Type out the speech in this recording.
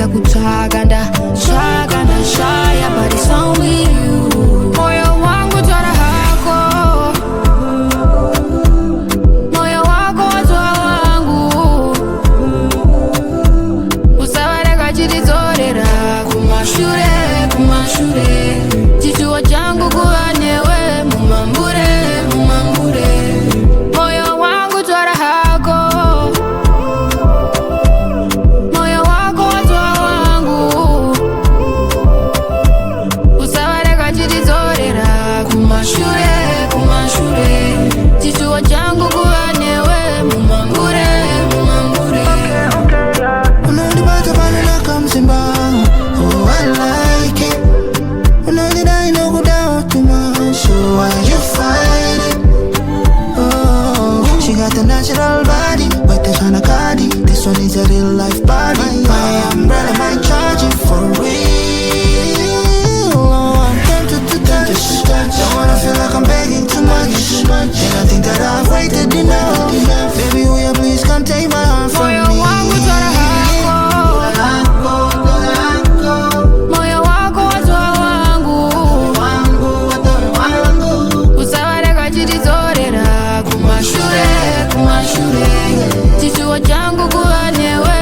neza kuchaganda shaya, but it's only you. Moyo wangu twara hako, moyo wako watwa wangu. Usawareka chitizorera kumashure chichuo changu kuwanewe mumambure. Moyo wangu twara hako, moyo wako watwa wangu. Usawareka chitizorera kumashure chichuo changu kuwanewe mumambure. Unanibata pale na kamzimba, oh I like it. Unanidai no go down too much, so why you fight it? Oh, she got the natural body, but the kind of cardi. This one is a real life body. My umbrella might charge it for real. Oh, I'm tempted to touch. Don't wanna feel like I'm begging too much. And I think that I've waited enough. Baby, will you please come take my heart from me? Moyo wangu twara hako, moyo wako watwa wangu. Usawareka chitizorera kumashure chichuo changu kuwanewe